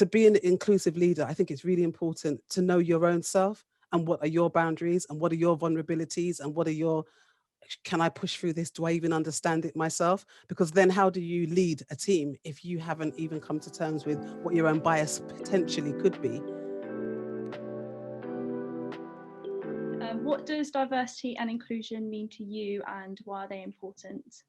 to be an inclusive leader, I think it's really important to know your own self and what are your boundaries and what are your vulnerabilities and what are your, can I push through this? Do I even understand it myself? Because then how do you lead a team if you haven't even come to terms with what your own bias potentially could be? What does diversity and inclusion mean to you, and why are they important?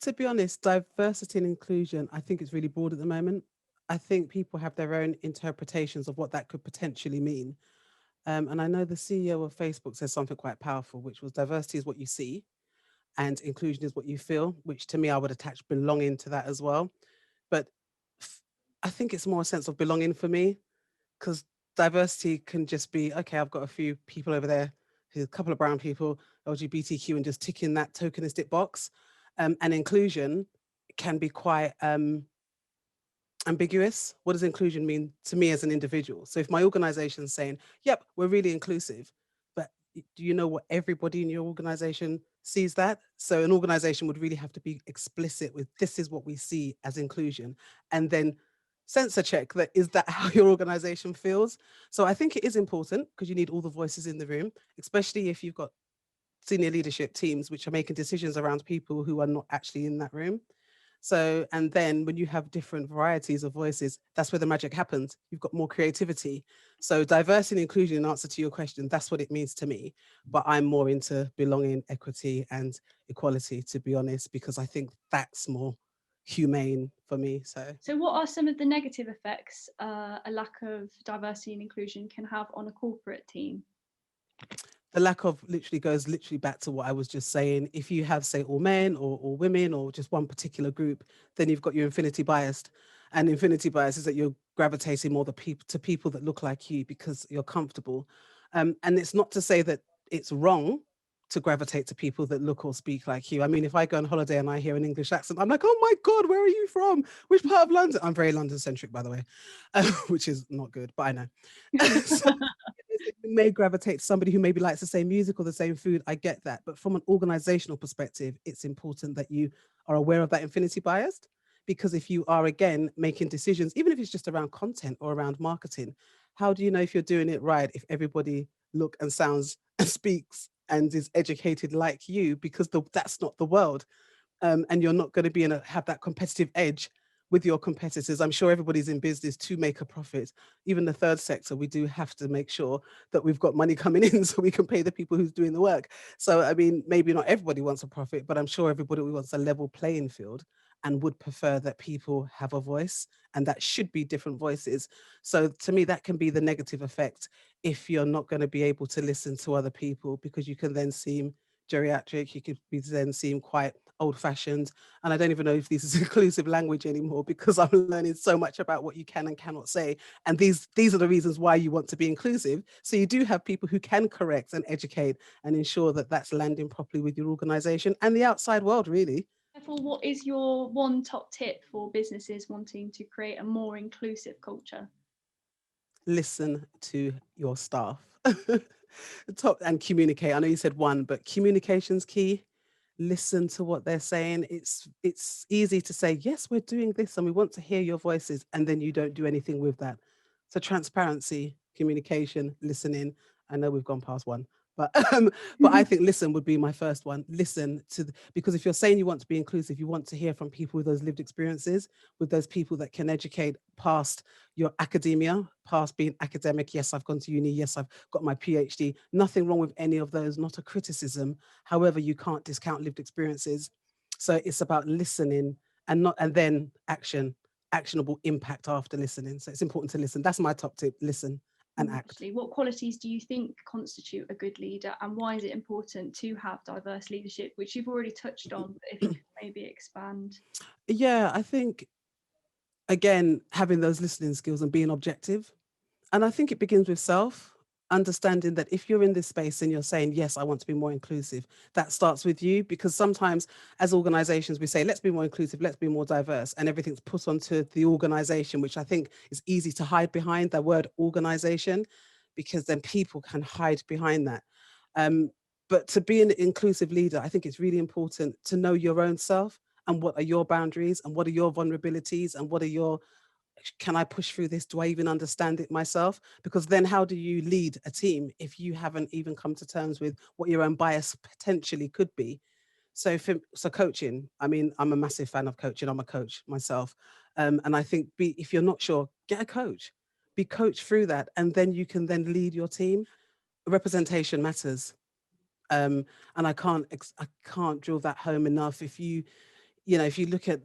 To be honest, diversity and inclusion, I think it's really broad at the moment. I think people have their own interpretations of what that could potentially mean. And I know the CEO of Facebook says something quite powerful, which was diversity is what you see and inclusion is what you feel, which to me, I would attach belonging to that as well. But f- I think it's more a sense of belonging for me because diversity can just be, okay, I've got a few people over there, a couple of brown people, LGBTQ, and just ticking that tokenistic box. And inclusion can be quite ambiguous. What does inclusion mean to me as an individual? So if my organization is saying, yep, we're really inclusive, but do you know what everybody in your organization sees that? So an organization would really have to be explicit with this is what we see as inclusion. And then censor check that is that how your organization feels. So I think it is important because you need all the voices in the room, especially if you've got senior leadership teams which are making decisions around people who are not actually in that room. So, and then when you have different varieties of voices, that's where the magic happens. You've got more creativity. So, diversity and inclusion, in answer to your question, that's what it means to me. But I'm more into belonging, equity, and equality, to be honest, because I think that's more humane for me. So, what are some of the negative effects a lack of diversity and inclusion can have on a corporate team? The lack of literally goes literally back to what I was just saying. If you have, say, all men or women or just one particular group, then you've got your infinity biased. And infinity bias is that you're gravitating more to people that look like you because you're comfortable. And it's not to say that it's wrong to gravitate to people that look or speak like you. I mean, if I go on holiday and I hear an English accent, I'm like, oh my God, where are you from? Which part of London? I'm very London centric, by the way, which is not good, but I know. So, you may gravitate to somebody who maybe likes the same music or the same food. I get that. But from an organizational perspective, it's important that you are aware of that infinity bias. Because if you are, again, making decisions, even if it's just around content or around marketing, how do you know if you're doing it right if everybody look and sounds and speaks and is educated like you? Because that's not the world. And you're not going to be have that competitive edge with your competitors. I'm sure everybody's in business to make a profit. Even the third sector, we do have to make sure that we've got money coming in so we can pay the people who's doing the work. So, I mean, maybe not everybody wants a profit, but I'm sure everybody wants a level playing field and would prefer that people have a voice, and that should be different voices. So to me, that can be the negative effect if you're not going to be able to listen to other people, because you can then seem geriatric, you could be then seem quite old fashioned. And I don't even know if this is inclusive language anymore because I'm learning so much about what you can and cannot say. And these are the reasons why you want to be inclusive. So you do have people who can correct and educate and ensure that that's landing properly with your organization and the outside world, really. Therefore, what is your one top tip for businesses wanting to create a more inclusive culture? Listen to your staff. Top and communicate. I know you said one, but communication's key. Listen to what they're saying. It's easy to say, yes, we're doing this and we want to hear your voices, and then you don't do anything with that. So transparency, communication, listening. I know we've gone past one, but but I think listen would be my first one. Listen to because if you're saying you want to be inclusive, you want to hear from people with those lived experiences, with those people that can educate past your academia, past being academic. Yes, I've gone to uni. Yes, I've got my PhD. Nothing wrong with any of those, not a criticism. However, you can't discount lived experiences. So it's about listening and then actionable impact after listening. So it's important to listen. That's my top tip: listen and act. Actually, what qualities do you think constitute a good leader, and why is it important to have diverse leadership, which you've already touched on, but if you could maybe expand? Yeah, I think again having those listening skills and being objective. And I think it begins with self, understanding that if you're in this space and you're saying, yes, I want to be more inclusive, that starts with you. Because sometimes as organizations, we say, let's be more inclusive, let's be more diverse, and everything's put onto the organization, which I think is easy to hide behind the word organization, because then people can hide behind that. Um, but to be an inclusive leader, I think it's really important to know your own self and what are your boundaries and what are your vulnerabilities and what are your, can I push through this? Do I even understand it myself? Because then how do you lead a team if you haven't even come to terms with what your own bias potentially could be? So coaching, I mean, I'm a massive fan of coaching. I'm a coach myself. And I think if you're not sure, get a coach, be coached through that. And then you can then lead your team. Representation matters. And I can't drill that home enough. If you look at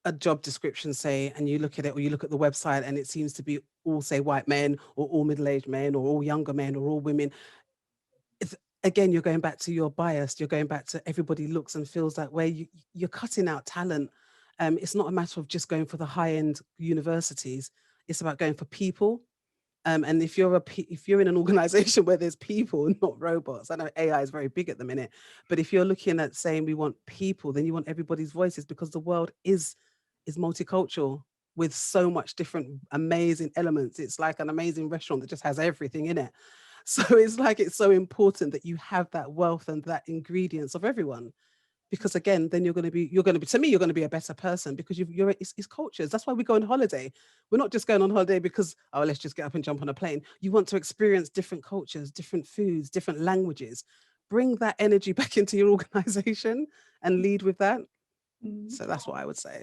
a job description, say, and you look at it, or you look at the website and it seems to be all, say, white men, or all middle-aged men, or all younger men, or all women, it's, again, you're going back to your bias. You're going back to everybody looks and feels that way. You're cutting out talent. It's not a matter of just going for the high-end universities. It's about going for people. And if you're in an organization where there's people, not robots, I know AI is very big at the minute, but if you're looking at saying we want people, then you want everybody's voices, because the world is multicultural with so much different amazing elements. It's like an amazing restaurant that just has everything in it. So it's like it's so important that you have that wealth and that ingredients of everyone, because again, then you're going to be to me, you're going to be a better person, because it's cultures. That's why we go on holiday. We're not just going on holiday because, oh, let's just get up and jump on a plane. You want to experience different cultures, different foods, different languages. Bring that energy back into your organization and lead with that. Mm. So that's what I would say.